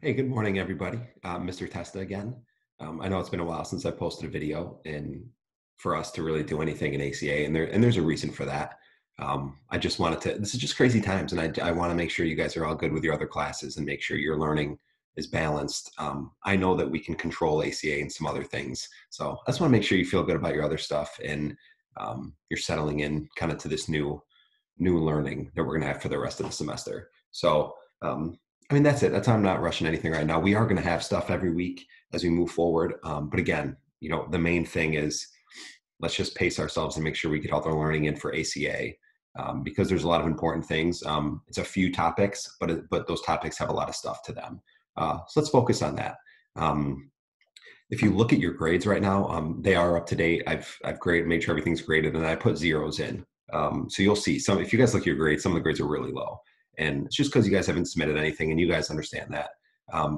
Hey, good morning, everybody. Mr. Testa again. I know it's been a while since I posted a video, and for us to really do anything in ACA, and there's a reason for that. I just wanted to. This is just crazy times, and I want to make sure you guys are all good with your other classes and make sure your learning is balanced. I know that we can control ACA and some other things, so I just want to make sure you feel good about your other stuff and you're settling in kind of to this new learning that we're going to have for the rest of the semester. So. I mean, that's it. That's why I'm not rushing anything right now. We are going to have stuff every week as we move forward. But again, the main thing is let's just pace ourselves and make sure we get all the learning in for ACA because there's a lot of important things. It's a few topics, but those topics have a lot of stuff to them. So let's focus on that. If you look at your grades right now, they are up to date. I've made sure everything's graded, and I put zeros in. So you'll see some. If you guys look at your grades, some of the grades are really low. And it's just because you guys haven't submitted anything and you guys understand that.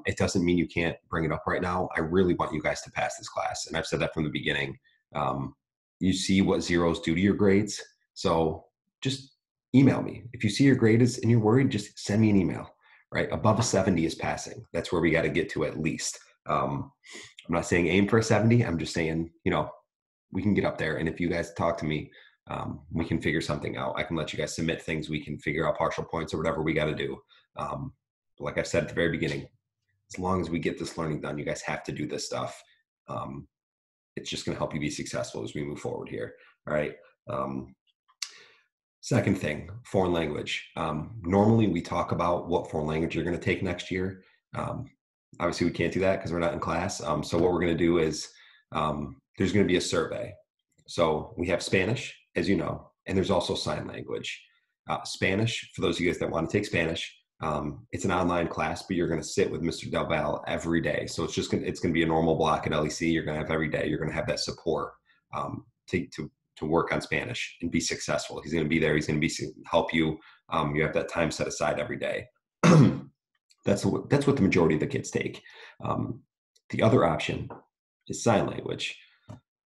It doesn't mean you can't bring it up right now. I really want you guys to pass this class. And I've said that from the beginning. You see what zeros do to your grades. So just email me. If you see your grade is and you're worried, just send me an email, right? Above a 70 is passing. That's where we got to get to at least. I'm not saying aim for a 70. I'm just saying, we can get up there. And if you guys talk to me, we can figure something out. I can let you guys submit things. We can figure out partial points or whatever we got to do. Like I said at the very beginning, as long as we get this learning done, you guys have to do this stuff. It's just going to help you be successful as we move forward here. All right. Second thing, foreign language. Normally we talk about what foreign language you're going to take next year. Obviously we can't do that because we're not in class. So what we're going to do is there's going to be a survey. So we have Spanish, as you know, and there's also sign language. Spanish, for those of you guys that want to take Spanish, it's an online class, but you're going to sit with Mr. Del Val every day. So it's going to be a normal block at LEC. You're going to have every day. You're going to have that support to work on Spanish and be successful. He's going to be there. He's going to help you. You have that time set aside every day. That's what the majority of the kids take. The other option is sign language.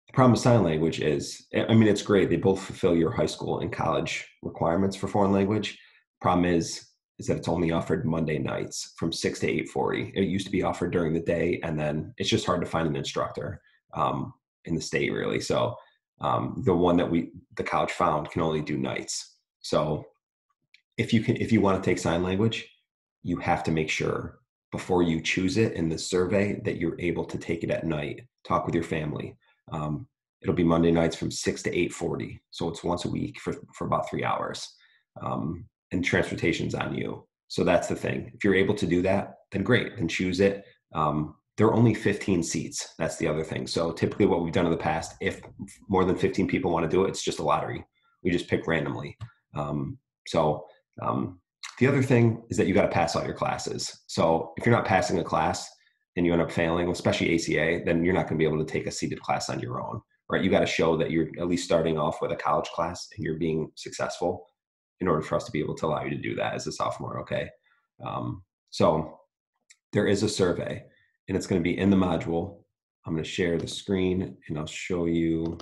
The problem with sign language is, it's great. They both fulfill your high school and college requirements for foreign language. Problem is that it's only offered Monday nights from 6 to 8:40. It used to be offered during the day, and then it's just hard to find an instructor in the state, really. So the one that the college found can only do nights. So if you want to take sign language, you have to make sure before you choose it in the survey that you're able to take it at night. Talk with your family. It'll be Monday nights from 6 to 8:40. So it's once a week for about 3 hours. And transportation's on you. So that's the thing. If you're able to do that, then great, then choose it. There are only 15 seats. That's the other thing. So typically what we've done in the past, if more than 15 people want to do it, it's just a lottery. We just pick randomly. The other thing is that you got to pass all your classes. So if you're not passing a class and you end up failing, especially ACA, then you're not going to be able to take a seated class on your own, right? You got to show that you're at least starting off with a college class and you're being successful in order for us to be able to allow you to do that as a sophomore, okay? So there is a survey, and it's going to be in the module. I'm going to share the screen, and I'll show you.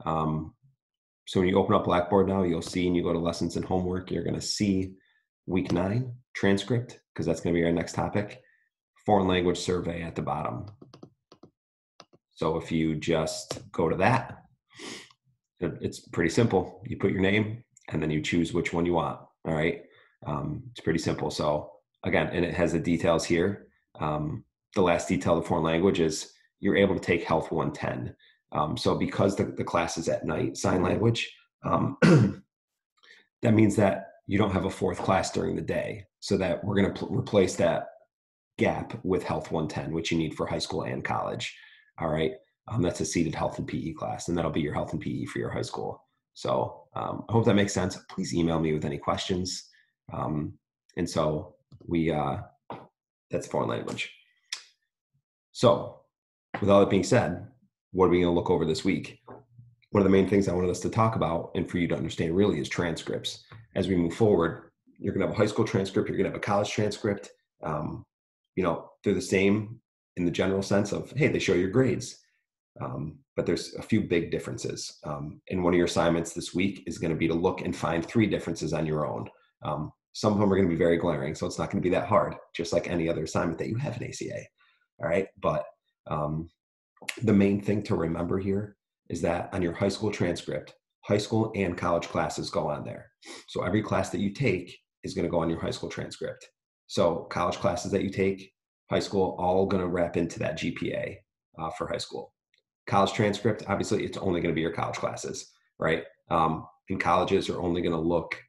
So when you open up Blackboard now, you'll see, and you go to lessons and homework, you're going to see week 9 transcript, because that's going to be our next topic. Foreign language survey at the bottom. So if you just go to that, it's pretty simple. You put your name and then you choose which one you want. All right. It's pretty simple. So again, and it has the details here. The last detail of foreign language is you're able to take Health 110. So because the class is at night, sign language, that means that you don't have a fourth class during the day. So that we're going to replace that gap with Health 110, which you need for high school and college. All right. That's a seated health and PE class, and that'll be your health and PE for your high school. So I hope that makes sense. Please email me with any questions. And so that's foreign language. So with all that being said, what are we going to look over this week? One of the main things I wanted us to talk about and for you to understand really is transcripts. As we move forward, you're going to have a high school transcript, you're going to have a college transcript. They're the same in the general sense of, hey, they show your grades. But there's a few big differences. And one of your assignments this week is going to be to look and find 3 differences on your own. Some of them are going to be very glaring, so it's not going to be that hard, just like any other assignment that you have in ACA. All right. But the main thing to remember here is that on your high school transcript, high school and college classes go on there. So every class that you take is going to go on your high school transcript. So college classes that you take, high school, all going to wrap into that GPA for high school. College transcript, obviously, it's only going to be your college classes, right? And colleges are only going to look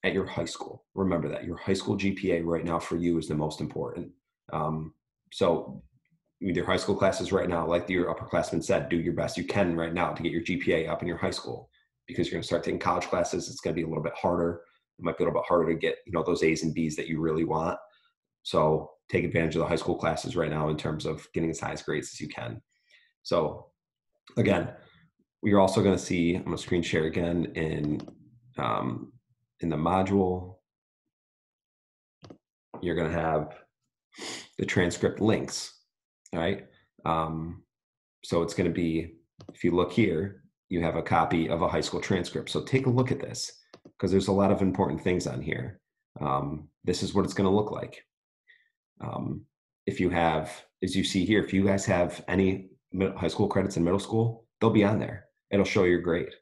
at your high school. Remember that your high school GPA right now for you is the most important. So with your high school classes right now, like your upperclassmen said, do your best you can right now to get your GPA up in your high school, because you're going to start taking college classes. It's going to be a little bit harder. It might be a little bit harder to get, those A's and B's that you really want. So take advantage of the high school classes right now in terms of getting as high as grades as you can. So again, we're also going to see, I'm going to screen share again in the module. You're going to have the transcript links. All right. So it's going to be, if you look here, you have a copy of a high school transcript. So take a look at this, because there's a lot of important things on here. This is what it's going to look like. If you have, as you see here, if you guys have any high school credits in middle school, they'll be on there. It'll show your grade.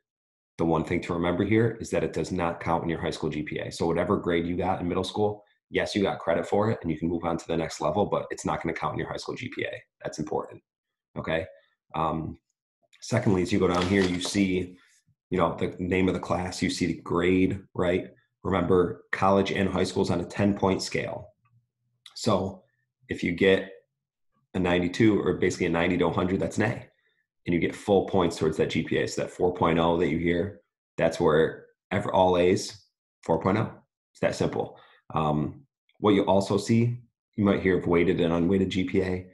The one thing to remember here is that it does not count in your high school GPA. So whatever grade you got in middle school, yes, you got credit for it and you can move on to the next level, but it's not going to count in your high school GPA. That's important. Okay. Secondly, as you go down here, you see, the name of the class, you see the grade, right? Remember, college and high school is on a 10-point scale. So if you get a 92, or basically a 90 to 100, that's an A. And you get full points towards that GPA. So that 4.0 that you hear, that's where all A's, 4.0. It's that simple. What you also see, you might hear of weighted and unweighted GPA.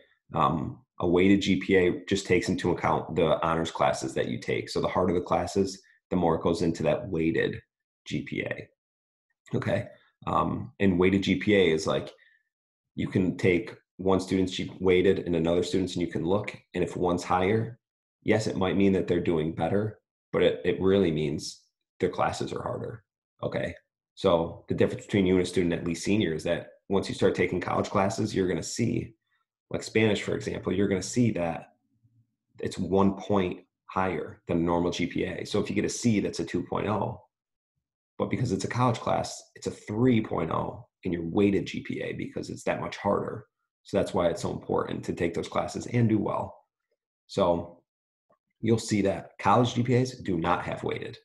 A weighted GPA just takes into account the honors classes that you take. So the harder the classes, the more it goes into that weighted GPA. Okay. And weighted GPA is like, you can take one student's weighted and another student's, and you can look, and if one's higher, yes, it might mean that they're doing better, but it really means their classes are harder. Okay. So the difference between you and a student at least senior is that once you start taking college classes, you're going to see, like Spanish, for example, you're going to see that it's 1 point higher than a normal GPA. So if you get a C, that's a 2.0, but because it's a college class, it's a 3.0 in your weighted GPA because it's that much harder. So that's why it's so important to take those classes and do well. So you'll see that college GPAs do not have weighted.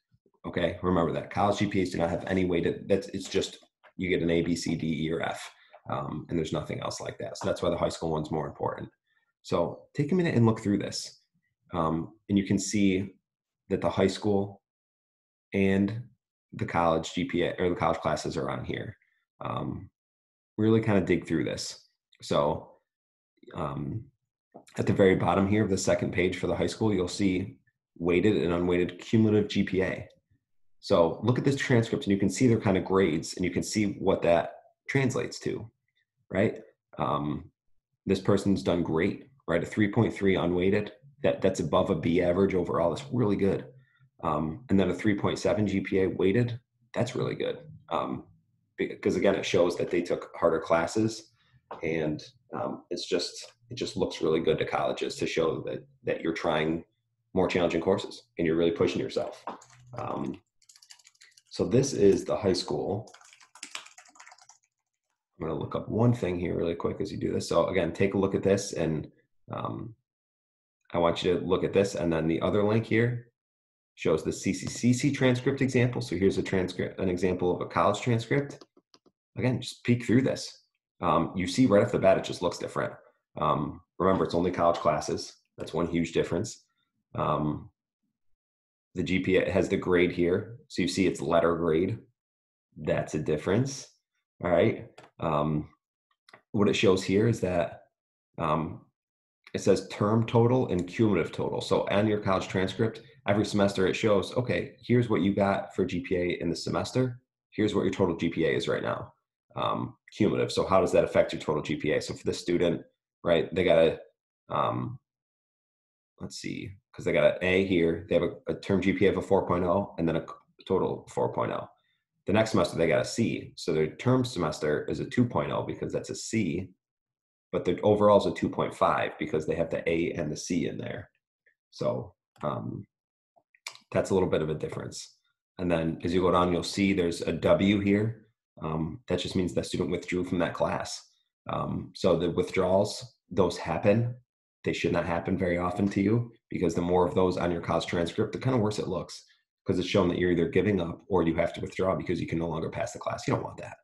Okay, remember that college GPAs do not have any weighted. It's just you get an A, B, C, D, E, or F, and there's nothing else like that. So that's why the high school one's more important. So take a minute and look through this, and you can see that the high school and the college GPA or the college classes are on here. Really kind of dig through this. So at the very bottom here of the second page for the high school, you'll see weighted and unweighted cumulative GPA. So look at this transcript and you can see their kind of grades and you can see what that translates to, right? This person's done great, right? A 3.3 unweighted, that's above a B average overall. That's really good. And then a 3.7 GPA weighted, that's really good. Because again, it shows that they took harder classes, and it just looks really good to colleges to show that you're trying more challenging courses and you're really pushing yourself. So this is the high school. I'm going to look up one thing here really quick as you do this. So again, take a look at this, and I want you to look at this, and then the other link here shows the CCCC transcript example. So here's an example of a college transcript. Again, just peek through this. You see right off the bat, it just looks different. Remember, it's only college classes. That's one huge difference. The GPA has the grade here. So you see it's letter grade. That's a difference. All right. What it shows here is that it says term total and cumulative total. So on your college transcript, every semester it shows, okay, here's what you got for GPA in the semester. Here's what your total GPA is right now. Cumulative. So how does that affect your total GPA? So for the student, right, they got let's see, because they got an A here, they have a term GPA of a 4.0 and then a total 4.0. The next semester, they got a C. So their term semester is a 2.0 because that's a C, but the overall is a 2.5 because they have the A and the C in there. So that's a little bit of a difference. And then as you go down, you'll see there's a W here. That just means the student withdrew from that class. So the withdrawals, those happen. They should not happen very often to you, because the more of those on your college transcript, the kind of worse it looks, because it's shown that you're either giving up or you have to withdraw because you can no longer pass the class. You don't want that.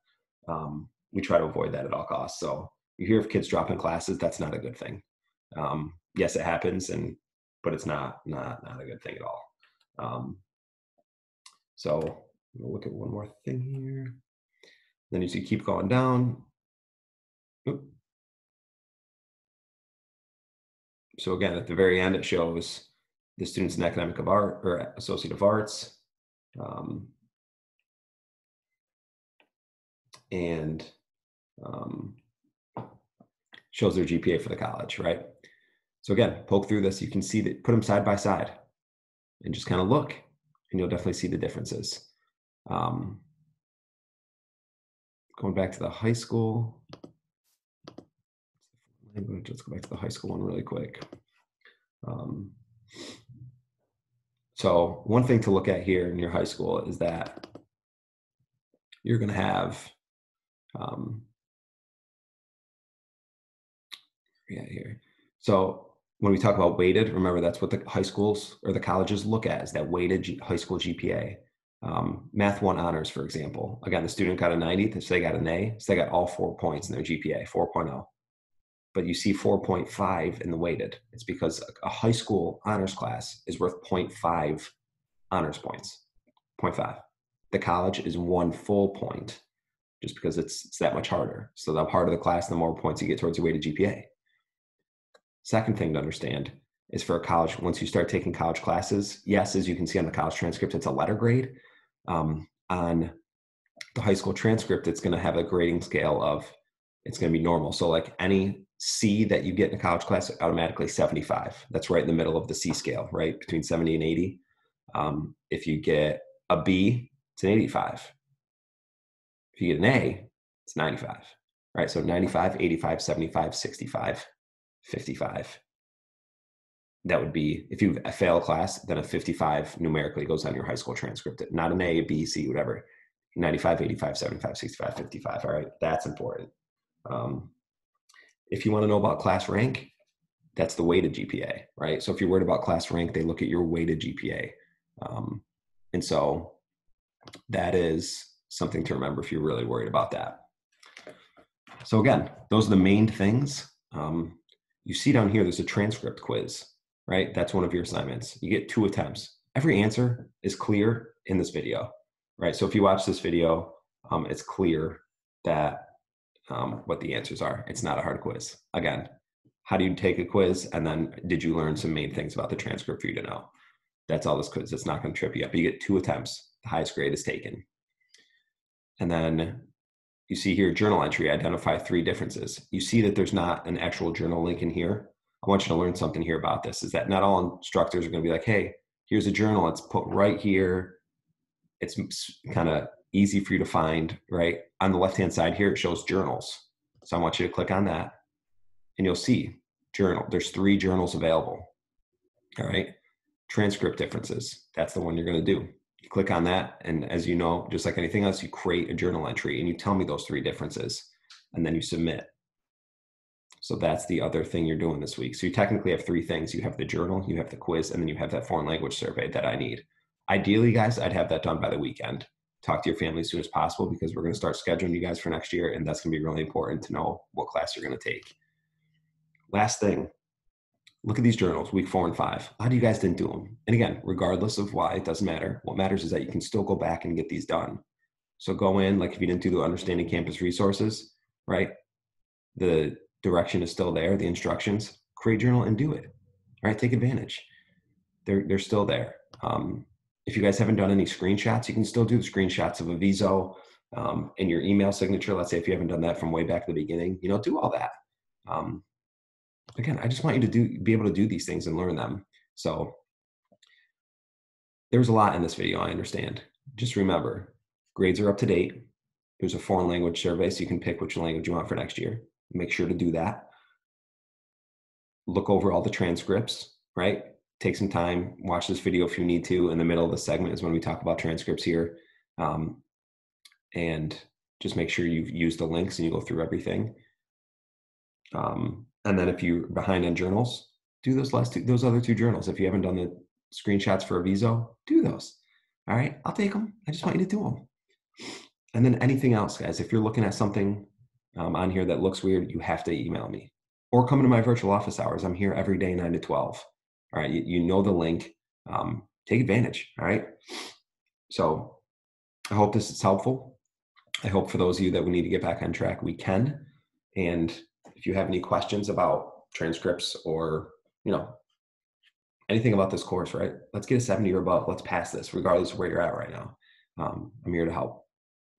We try to avoid that at all costs. So you hear of kids dropping classes, that's not a good thing. Yes, it happens, but it's not a good thing at all. So we'll look at one more thing here. Then you see keep going down. Oop. So again, at the very end, it shows the students in academic of art or associate of arts. And shows their GPA for the college, right? So again, poke through this. You can see that, put them side by side and just kind of look, and you'll definitely see the differences. Going back to the high school. Let's go back to the high school one really quick. So one thing to look at here in your high school is that you're going to have, here. So when we talk about weighted, remember that's what the high schools or the colleges look at, is that weighted high school GPA. Math 1 honors, for example. Again, the student got a 90, so they got an A, so they got all 4 points in their GPA, 4.0. But you see 4.5 in the weighted. It's because a high school honors class is worth 0.5 honors points, 0.5. The college is 1 full point, just because it's that much harder. So the harder the class, the more points you get towards your weighted GPA. Second thing to understand is for a college, once you start taking college classes, yes, as you can see on the college transcript, it's a letter grade. On the high school transcript, it's going to have a grading scale of, it's going to be normal. So like any C that you get in a college class, automatically 75. That's right in the middle of the C scale, right? Between 70 and 80. If you get a B, it's an 85. If you get an A, it's 95, right? So 95, 85, 75, 65, 55. That would be, if you fail a class, then a 55 numerically goes on your high school transcript. Not an A, B, C, whatever. 95, 85, 75, 65, 55. All right, that's important. If you want to know about class rank, that's the weighted GPA, right? So if you're worried about class rank, they look at your weighted GPA. And so that is something to remember if you're really worried about that. So again, those are the main things. You see down here, there's a transcript quiz, right? That's one of your assignments. You get 2 attempts. Every answer is clear in this video, right? So if you watch this video, it's clear that what the answers are. It's not a hard quiz. Again, how do you take a quiz? And then did you learn some main things about the transcript for you to know? That's all this quiz. It's not going to trip you up. You get 2 attempts. The highest grade is taken. And then you see here, journal entry, identify 3 differences. You see that there's not an actual journal link in here. I want you to learn something here about this, is that not all instructors are going to be like, hey, here's a journal. It's put right here. It's kind of easy for you to find, right? On the left-hand side here, it shows journals. So I want you to click on that and you'll see journal. There's 3 journals available. All right. Transcript differences. That's the one you're going to do. You click on that. And as you know, just like anything else, you create a journal entry and you tell me those 3 differences and then you submit. So that's the other thing you're doing this week. So you technically have 3 things. You have the journal, you have the quiz, and then you have that foreign language survey that I need. Ideally, guys, I'd have that done by the weekend. Talk to your family as soon as possible, because we're going to start scheduling you guys for next year, and that's going to be really important to know what class you're going to take. Last thing, look at these journals, week 4 and 5. A lot of you guys didn't do them. And again, regardless of why, it doesn't matter. What matters is that you can still go back and get these done. So go in, like if you didn't do the Understanding Campus Resources, right? The direction is still there, the instructions, create a journal and do it, right? Take advantage. They're still there. If you guys haven't done any screenshots, you can still do the screenshots of a Viso and your email signature. Let's say if you haven't done that from way back at the beginning, do all that. Again, I just want you to be able to do these things and learn them. So there was a lot in this video, I understand. Just remember, Grades are up to date. There's a foreign language survey, so you can pick which language you want for next year. Make sure to do that. Look over all the transcripts, right? Take some time, watch this video if you need to. In the middle of the segment is when we talk about transcripts here. And just make sure you've used the links and you go through everything. And then if you're behind on journals, do those other two journals. If you haven't done the screenshots for a Viso, do those. All right, I'll take them. I just want you to do them. And then anything else, guys, if you're looking at something on here that looks weird, you have to email me or come to my virtual office hours. I'm here every day, 9 to 12. All right, you know the link. Take advantage, all right? So I hope this is helpful. I hope for those of you that we need to get back on track, we can. And if you have any questions about transcripts or, anything about this course, right? Let's get a 70 or above. Let's pass this regardless of where you're at right now. I'm here to help.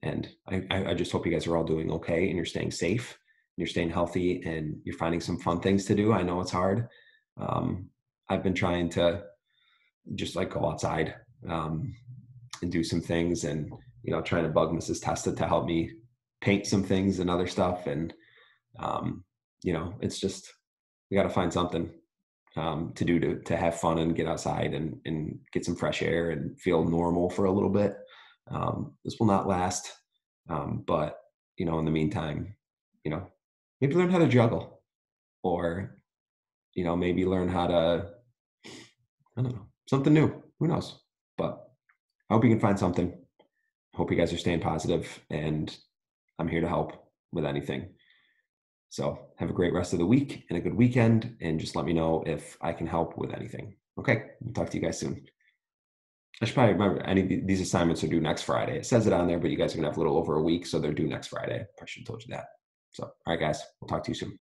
And I just hope you guys are all doing okay and you're staying safe, and you're staying healthy, and you're finding some fun things to do. I know it's hard. I've been trying to just go outside and do some things, and trying to bug Mrs. Testa to help me paint some things and other stuff. And it's just, we got to find something to do to have fun and get outside and get some fresh air and feel normal for a little bit. This will not last, but in the meantime, maybe learn how to juggle, or maybe learn how to, I don't know, something new. Who knows? But I hope you can find something. I hope you guys are staying positive, and I'm here to help with anything. So have a great rest of the week and a good weekend, and just let me know if I can help with anything. Okay, we'll talk to you guys soon. I should probably remember, any of these assignments are due next Friday. It says it on there, but you guys are gonna have a little over a week, so they're due next Friday. I should have told you that. So, all right, guys, we'll talk to you soon.